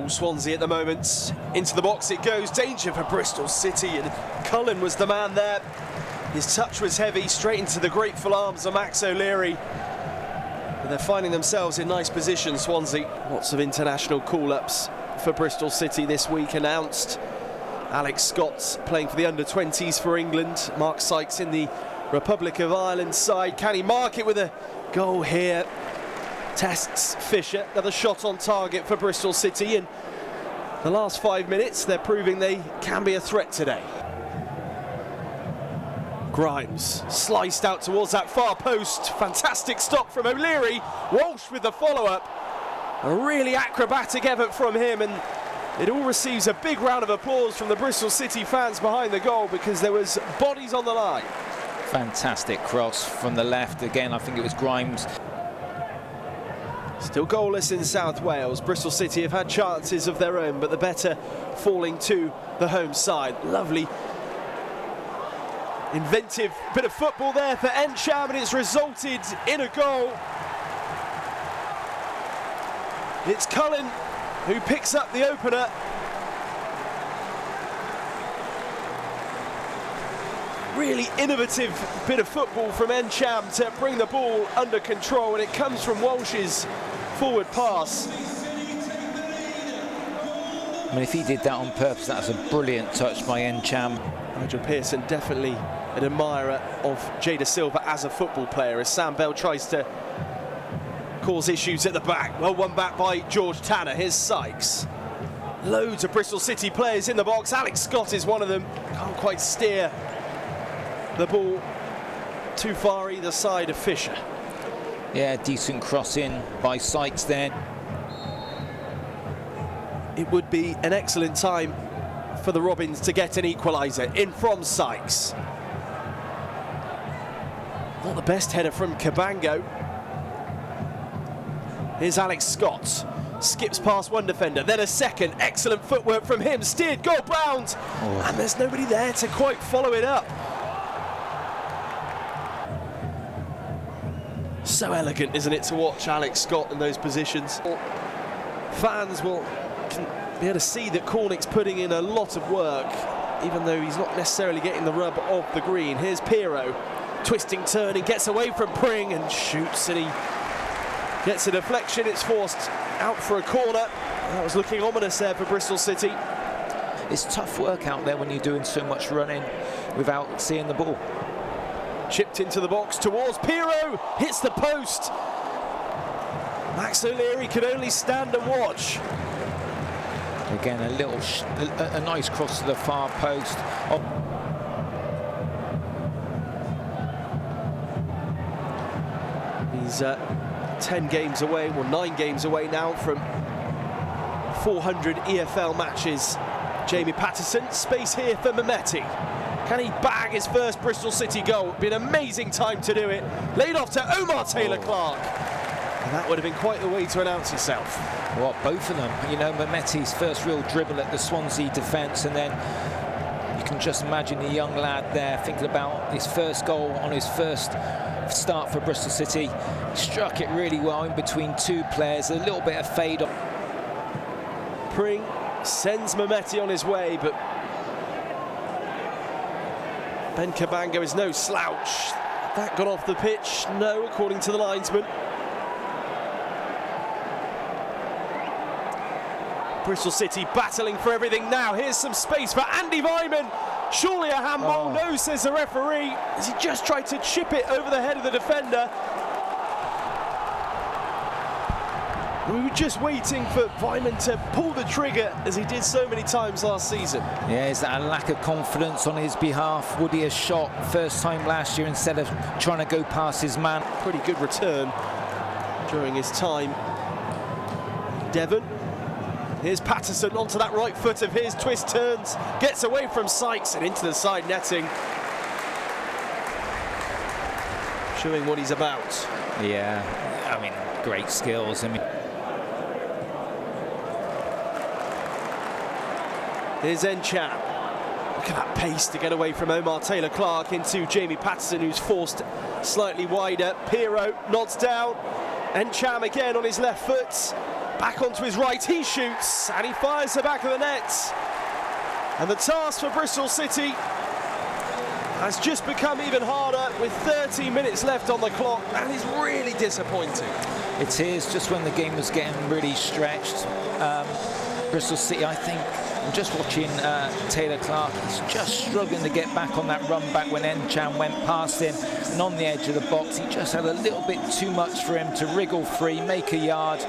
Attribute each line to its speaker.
Speaker 1: control, Swansea at the moment. Into the box it goes, danger for Bristol City, and Cullen was the man there. His touch was heavy, straight into the grateful arms of Max O'Leary. But they're finding themselves in nice position, Swansea. Lots of international call-ups for Bristol City this week announced. Alex Scott's playing for the under-20s for England. Mark Sykes in the Republic of Ireland side. Can he mark it with a goal here? Tests Fisher, another shot on target for Bristol City. In the last 5 minutes, they're proving they can be a threat today. Grimes sliced out towards that far post. Fantastic stop from O'Leary. Walsh with the follow-up. A really acrobatic effort from him, and it all receives a big round of applause from the Bristol City fans behind the goal because there was bodies on the line.
Speaker 2: Fantastic cross from the left. Again, I think it was Grimes.
Speaker 1: Still goalless in South Wales. Bristol City have had chances of their own, but the better falling to the home side. Lovely, inventive bit of football there for Ntcham, and it's resulted in a goal. It's Cullen who picks up the opener. Really innovative bit of football from Ntcham to bring the ball under control, and it comes from Walsh's forward pass.
Speaker 2: I mean, if he did that on purpose, that's a brilliant touch by Ntcham.
Speaker 1: Nigel Pearson definitely an admirer of Jada Silva as a football player, as Sam Bell tries to cause issues at the back. Well, one back by George Tanner. Here's Sykes. Loads of Bristol City players in the box. Alex Scott is one of them. Can't quite steer the ball too far either side of Fisher.
Speaker 2: Yeah, decent cross in by Sykes there.
Speaker 1: It would be an excellent time for the Robins to get an equaliser. In from Sykes. Not the best header from Cabango. Here's Alex Scott. Skips past one defender, then a second. Excellent footwork from him. Steered, goal bound. And there's nobody there to quite follow it up. So elegant, isn't it, to watch Alex Scott in those positions. Fans will be able to see that Cornick's putting in a lot of work, even though he's not necessarily getting the rub of the green. Here's Piero, twisting, turning, gets away from Pring and shoots, and he gets a deflection. It's forced out for a corner. That was looking ominous there for Bristol City.
Speaker 2: It's tough work out there when you're doing so much running without seeing the ball.
Speaker 1: Chipped into the box towards Piero, hits the post. Max O'Leary could only stand and watch.
Speaker 2: Again, a nice cross to the far post.
Speaker 1: He's 10 games away, well 9 games away now from 400 EFL matches. Jamie Patterson, space here for Mehmeti. Can he bag his first Bristol City goal? It'd be an amazing time to do it. Laid off to Omar Taylor-Clark. And that would have been quite the way to announce yourself.
Speaker 2: Well, both of them. You know, Mehmeti's first real dribble at the Swansea defence, and then you can just imagine the young lad there thinking about his first goal on his first start for Bristol City. Struck it really well in between two players, a little bit of fade on.
Speaker 1: Pring sends Mehmeti on his way, but Ben Cabango is no slouch. That got off the pitch? No, according to the linesman. Bristol City battling for everything now. Here's some space for Andy Vyman. Surely a handball. No, says the referee, as he just tried to chip it over the head of the defender. We were just waiting for Vyman to pull the trigger, as he did so many times last season.
Speaker 2: Yeah, is that a lack of confidence on his behalf? Would he have shot first time last year instead of trying to go past his man?
Speaker 1: Pretty good return during his time. Devon. Here's Patterson onto that right foot of his, twist turns, gets away from Sykes and into the side netting. Showing what he's about.
Speaker 2: Yeah, I mean, great skills. I mean,
Speaker 1: here's Ntcham. Look at that pace to get away from Omar Taylor-Clark into Jamie Patterson, who's forced slightly wider. Piero nods down. Ntcham again on his left foot. Back onto his right, he shoots, and he fires the back of the net. And the task for Bristol City has just become even harder with 30 minutes left on the clock. That is really disappointing.
Speaker 2: It is, just when the game was getting really stretched. Bristol City, I think, I'm just watching Taylor Clark, he's just struggling to get back on that run back when Ntcham went past him, and on the edge of the box, he just had a little bit too much for him to wriggle free, make a yard,